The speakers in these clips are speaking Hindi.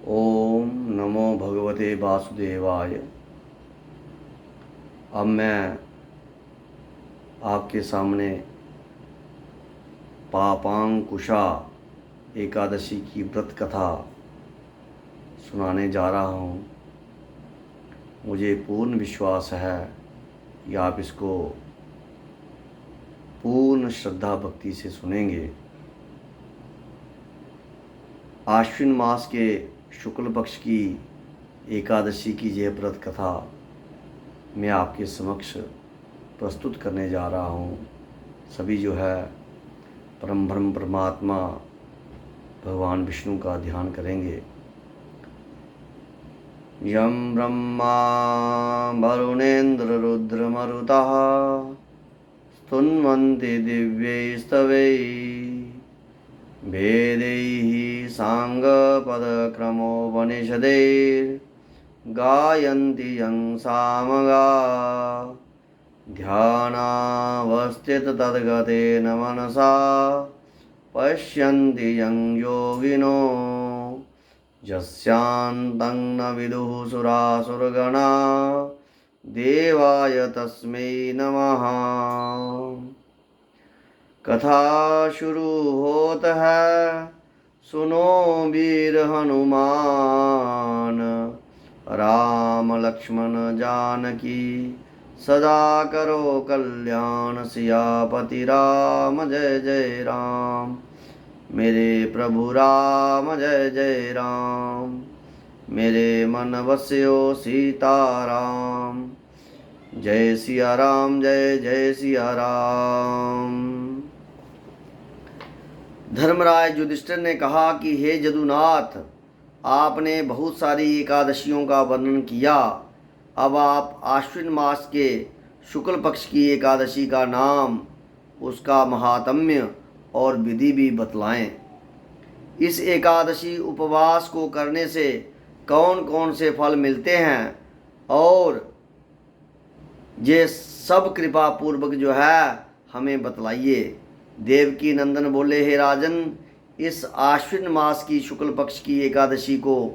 ओम नमो भगवते वासुदेवाय। अब मैं आपके सामने पापांकुशा एकादशी की व्रत कथा सुनाने जा रहा हूँ। मुझे पूर्ण विश्वास है कि आप इसको पूर्ण श्रद्धा भक्ति से सुनेंगे। आश्विन मास के शुक्ल पक्ष की एकादशी की यह व्रत कथा मैं आपके समक्ष प्रस्तुत करने जा रहा हूँ। सभी जो है परम ब्रह्म परमात्मा भगवान विष्णु का ध्यान करेंगे। यं ब्रह्मा वरुणेन्द्र रुद्रमरुतः स्तुन्वन्ति दिव्यैस्तवैः वेदैः साङ्गपदक्रमोपनिषदैर्गायन्ति यं सामगा ध्यानावस्थिततद्गतेन मनसा पश्यन्ति यं योगिनो यस्यान्तं न विदुः सुरासुरगणा देवाय तस्मै नमः। कथा शुरू होत है, सुनो वीर हनुमान, राम लक्ष्मण जानकी सदा करो कल्याण। सियापति राम जय जय राम, मेरे प्रभु राम जय जय राम। मेरे मन बस्यो सीताराम, जय सिया राम जय जय सिया राम। धर्मराज युधिष्ठिर ने कहा कि हे जदुनाथ, आपने बहुत सारी एकादशियों का वर्णन किया। अब आप आश्विन मास के शुक्ल पक्ष की एकादशी का नाम, उसका महात्म्य और विधि भी बतलाएं। इस एकादशी उपवास को करने से कौन कौन से फल मिलते हैं और ये सब कृपा पूर्वक जो है हमें बतलाइए। देवकी नंदन बोले, हे राजन, इस आश्विन मास की शुक्ल पक्ष की एकादशी को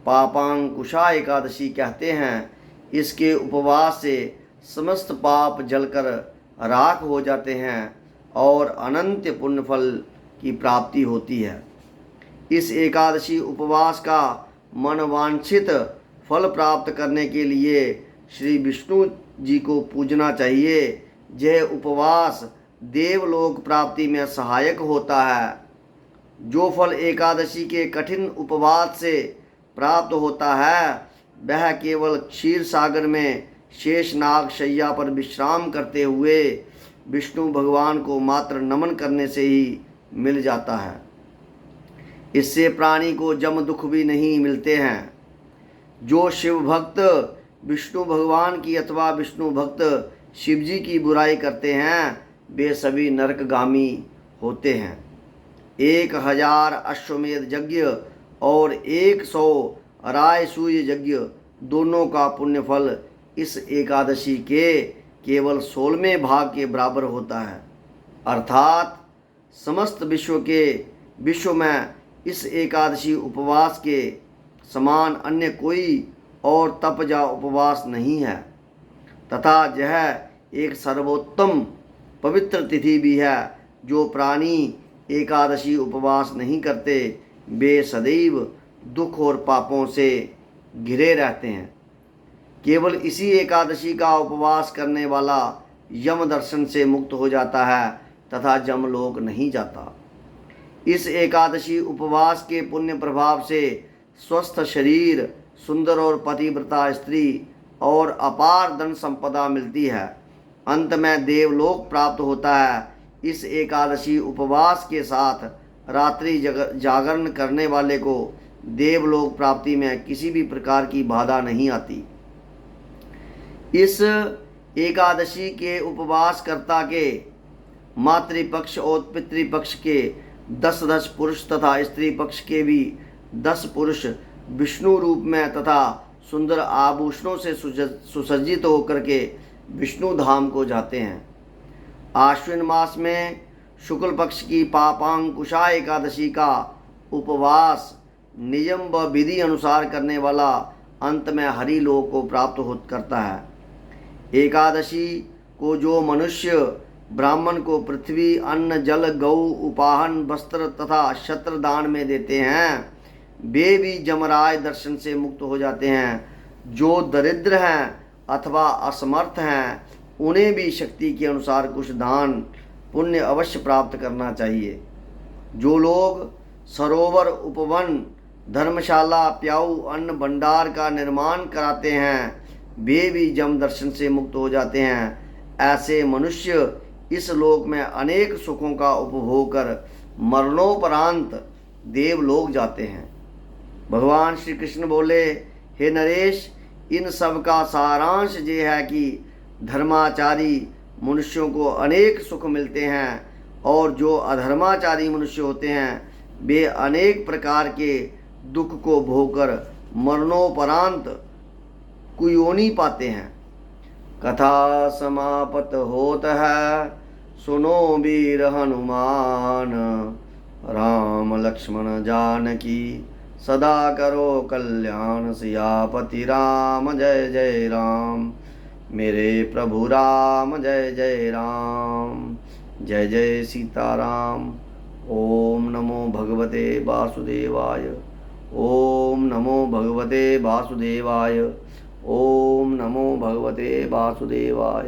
पापांकुशा एकादशी कहते हैं। इसके उपवास से समस्त पाप जलकर राख हो जाते हैं और अनंत पुण्य फल की प्राप्ति होती है। इस एकादशी उपवास का मनवांछित फल प्राप्त करने के लिए श्री विष्णु जी को पूजना चाहिए। यह उपवास देवलोक प्राप्ति में सहायक होता है। जो फल एकादशी के कठिन उपवास से प्राप्त होता है, वह केवल क्षीर सागर में शेषनाग शैया पर विश्राम करते हुए विष्णु भगवान को मात्र नमन करने से ही मिल जाता है। इससे प्राणी को जम दुख भी नहीं मिलते हैं। जो शिव भक्त विष्णु भगवान की अथवा विष्णु भक्त शिवजी की बुराई करते हैं, वे सभी नरकगामी होते हैं। 1000 अश्वमेध यज्ञ और 100 रायसूय यज्ञ दोनों का पुण्य फल इस एकादशी के केवल 16वें भाग के बराबर होता है। अर्थात समस्त विश्व में इस एकादशी उपवास के समान अन्य कोई और तप या उपवास नहीं है तथा यह एक सर्वोत्तम पवित्र तिथि भी है। जो प्राणी एकादशी उपवास नहीं करते, वे सदैव दुख और पापों से घिरे रहते हैं। केवल इसी एकादशी का उपवास करने वाला यम दर्शन से मुक्त हो जाता है तथा जमलोक नहीं जाता। इस एकादशी उपवास के पुण्य प्रभाव से स्वस्थ शरीर, सुंदर और पतिव्रता स्त्री और अपार धन संपदा मिलती है। अंत में देवलोक प्राप्त होता है। इस एकादशी उपवास के साथ रात्रि जागरण करने वाले को देवलोक प्राप्ति में किसी भी प्रकार की बाधा नहीं आती। इस एकादशी के उपवासकर्ता के मातृपक्ष और पितृपक्ष के 10 पुरुष तथा स्त्री पक्ष के भी 10 पुरुष विष्णु रूप में तथा सुंदर आभूषणों से सुसज्जित होकर के विष्णु धाम को जाते हैं। आश्विन मास में शुक्ल पक्ष की पापांकुशा एकादशी का उपवास नियम व विधि अनुसार करने वाला अंत में हरि लोक को प्राप्त हो करता है। एकादशी को जो मनुष्य ब्राह्मण को पृथ्वी, अन्न, जल, गौ, उपाहन, वस्त्र तथा छत्र दान में देते हैं, वे भी जमराज दर्शन से मुक्त हो जाते हैं। जो दरिद्र हैं अथवा असमर्थ हैं, उन्हें भी शक्ति के अनुसार कुछ दान पुण्य अवश्य प्राप्त करना चाहिए। जो लोग सरोवर, उपवन, धर्मशाला, प्याऊ, अन्न भंडार का निर्माण कराते हैं, वे भी जम दर्शन से मुक्त हो जाते हैं। ऐसे मनुष्य इस लोक में अनेक सुखों का उपभोग कर मरणोपरांत देवलोक जाते हैं। भगवान श्री कृष्ण बोले, हे नरेश, इन सब का सारांश ये है कि धर्माचारी मनुष्यों को अनेक सुख मिलते हैं और जो अधर्माचारी मनुष्य होते हैं वे अनेक प्रकार के दुख को भोगकर मरणोपरांत कुयोनी पाते हैं। कथा समाप्त होत है, सुनो वीर हनुमान, राम लक्ष्मण जानकी सदा करो कल्याण। सियापति राम जय जय राम, मेरे प्रभु राम जय जय राम। जय जय सीताराम। ओम नमो भगवते वासुदेवाय। ओम नमो भगवते वासुदेवाय। ओम नमो भगवते वासुदेवाय।